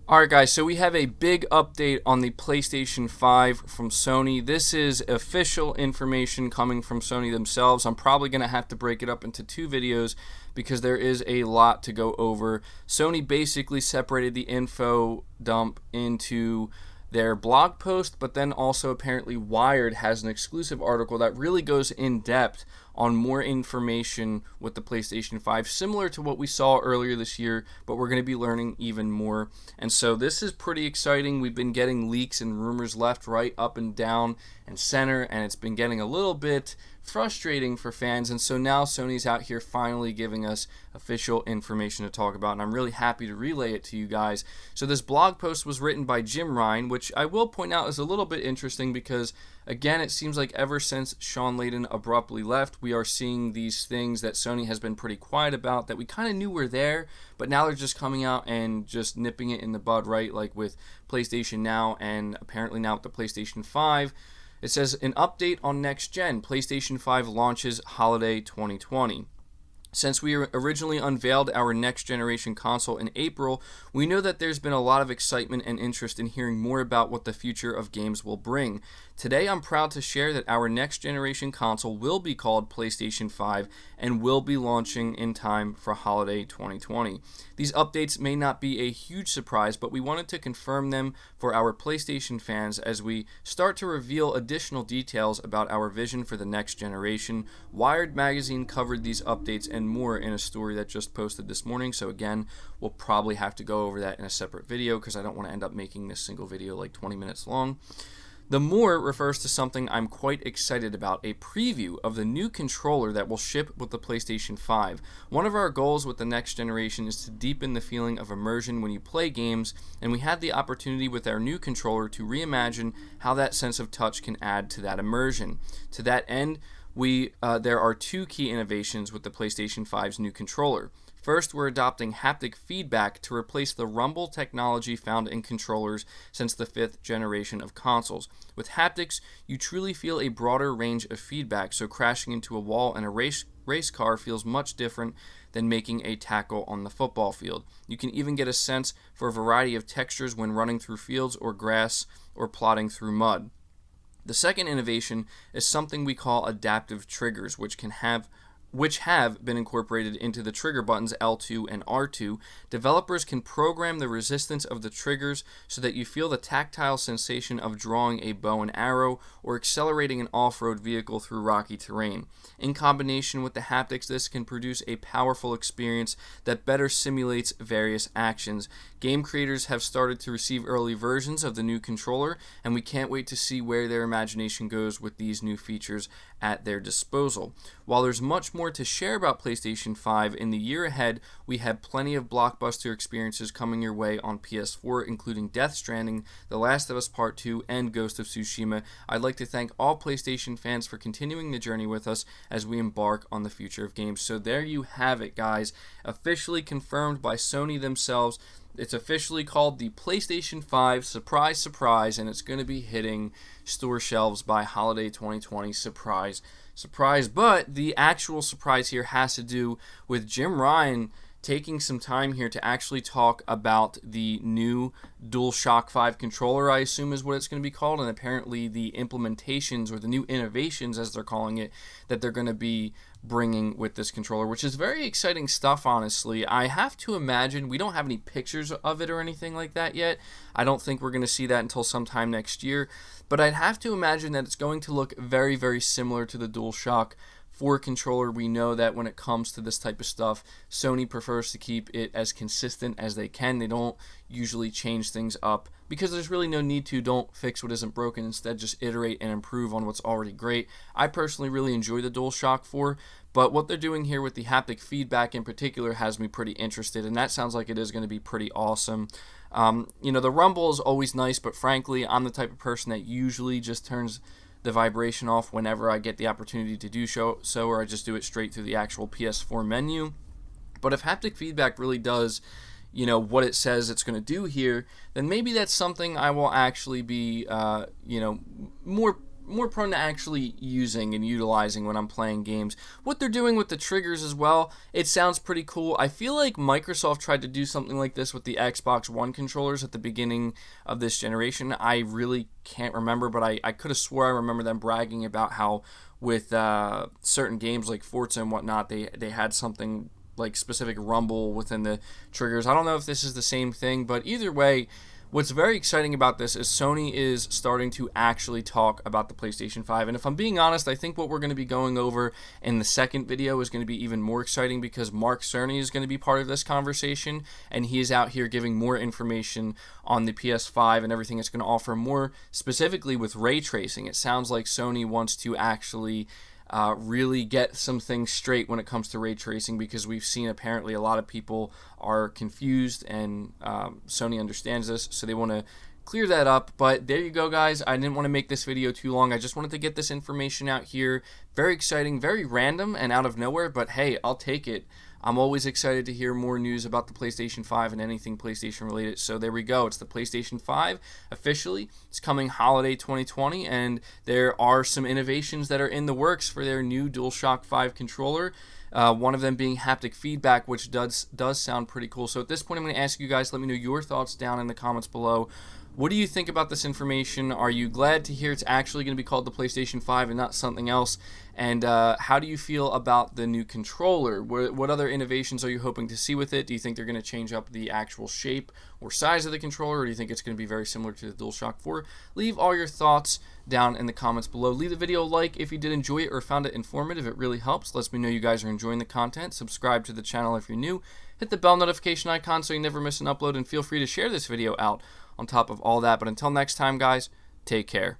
Alright guys, so we have a big update on the PlayStation 5 from Sony. This is official information coming from Sony themselves. I'm probably going to have to break it up into two videos because there is a lot to go over. Sony basically separated the info dump into their blog post, but then also apparently Wired has an exclusive article that really goes in depth on more information with the PlayStation 5, similar to what we saw earlier this year, but we're going to be learning even more. And so this is pretty exciting. We've been getting leaks and rumors left, right, up and down and center, and it's been getting a little bit frustrating for fans. And so now Sony's out here finally giving us official information to talk about, and I'm really happy to relay it to you guys. So this blog post was written by Jim Ryan, which I will point out is a little bit interesting because, again, it seems like ever since Sean Layden abruptly left, we are seeing these things that Sony has been pretty quiet about that we kind of knew were there, but now they're just coming out and just nipping it in the bud, right? Like with PlayStation Now and apparently now with the PlayStation 5. It says, an update on next gen, PlayStation 5 launches Holiday 2020. Since we originally unveiled our next generation console in April, we know that there's been a lot of excitement and interest in hearing more about what the future of games will bring. Today I'm proud to share that our next generation console will be called PlayStation 5 and will be launching in time for Holiday 2020. These updates may not be a huge surprise, but we wanted to confirm them for our PlayStation fans as we start to reveal additional details about our vision for the next generation. Wired magazine covered these updates and more in a story that just posted this morning, so again, we'll probably have to go over that in a separate video because I don't want to end up making this single video like 20 minutes long. The more refers to something I'm quite excited about, a preview of the new controller that will ship with the PlayStation 5. One of our goals with the next generation is to deepen the feeling of immersion when you play games, and we had the opportunity with our new controller to reimagine how that sense of touch can add to that immersion. To that end, there are two key innovations with the PlayStation 5's new controller. First, we're adopting haptic feedback to replace the rumble technology found in controllers since the 5th generation of consoles. With haptics, you truly feel a broader range of feedback, so crashing into a wall in a race car feels much different than making a tackle on the football field. You can even get a sense for a variety of textures when running through fields or grass or plodding through mud. The second innovation is something we call adaptive triggers, which have been incorporated into the trigger buttons L2 and R2. Developers can program the resistance of the triggers so that you feel the tactile sensation of drawing a bow and arrow or accelerating an off-road vehicle through rocky terrain. In combination with the haptics, this can produce a powerful experience that better simulates various actions. Game creators have started to receive early versions of the new controller, and we can't wait to see where their imagination goes with these new features at their disposal. While there's much more to share about PlayStation 5 in the year ahead, we have plenty of blockbuster experiences coming your way on PS4, including Death Stranding, The Last of Us Part 2, and Ghost of Tsushima. I'd like to thank all PlayStation fans for continuing the journey with us as we embark on the future of games. So there you have it, guys. Officially confirmed by Sony themselves. It's officially called the PlayStation 5, surprise, surprise, and it's going to be hitting store shelves by Holiday 2020, surprise, surprise. But the actual surprise here has to do with Jim Ryan taking some time here to actually talk about the new Dualshock 5 controller, I assume is what it's going to be called, and apparently the implementations or the new innovations, as they're calling it, that they're going to be bringing with this controller, which is very exciting stuff, honestly. I have to imagine, we don't have any pictures of it or anything like that yet. I don't think we're going to see that until sometime next year, but I'd have to imagine that it's going to look very, very similar to the Dualshock 4 controller. We know that when it comes to this type of stuff, Sony prefers to keep it as consistent as they can. They don't usually change things up because there's really no need to. Don't fix what isn't broken. Instead, just iterate and improve on what's already great. I personally really enjoy the DualShock 4, but what they're doing here with the haptic feedback in particular has me pretty interested, and that sounds like it is going to be pretty awesome. The rumble is always nice, but frankly, I'm the type of person that usually just turns the vibration off whenever I get the opportunity to do so, or I just do it straight through the actual PS4 menu. But if haptic feedback really does, what it says it's going to do here, then maybe that's something I will actually be, more more prone to actually using and utilizing when I'm playing games. What they're doing with the triggers as well, it sounds pretty cool. I feel like Microsoft tried to do something like this with the Xbox One controllers at the beginning of this generation. I really can't remember, but I could have swore I remember them bragging about how with certain games like Forza and whatnot, they had something like specific rumble within the triggers. I don't know if this is the same thing, but either way, what's very exciting about this is Sony is starting to actually talk about the PlayStation 5. And if I'm being honest, I think what we're going to be going over in the second video is going to be even more exciting because Mark Cerny is going to be part of this conversation, and he is out here giving more information on the PS5 and everything it's going to offer, more specifically with ray tracing. It sounds like Sony wants to actually really get some things straight when it comes to ray tracing, because we've seen apparently a lot of people are confused, and Sony understands this, so they want to clear that up. But there you go, guys. I didn't want to make this video too long. I just wanted to get this information out here. Very exciting, very random and out of nowhere, but hey, I'll take it. I'm always excited to hear more news about the PlayStation 5 and anything PlayStation related. So there we go. It's the PlayStation 5 officially. It's coming holiday 2020, and there are some innovations that are in the works for their new Dualshock 5 controller. One of them being haptic feedback, which does sound pretty cool. So at this point, I'm going to ask you guys, let me know your thoughts down in the comments below. What do you think about this information? Are you glad to hear it's actually going to be called the PlayStation 5 and not something else? And how do you feel about the new controller? What other innovations are you hoping to see with it? Do you think they're going to change up the actual shape or size of the controller, or do you think it's going to be very similar to the DualShock 4? Leave all your thoughts down in the comments below. Leave the video a like if you did enjoy it or found it informative. It really helps. Lets me know you guys are enjoying the content. Subscribe to the channel if you're new. Hit the bell notification icon so you never miss an upload, and feel free to share this video out on top of all that. But until next time, guys, take care.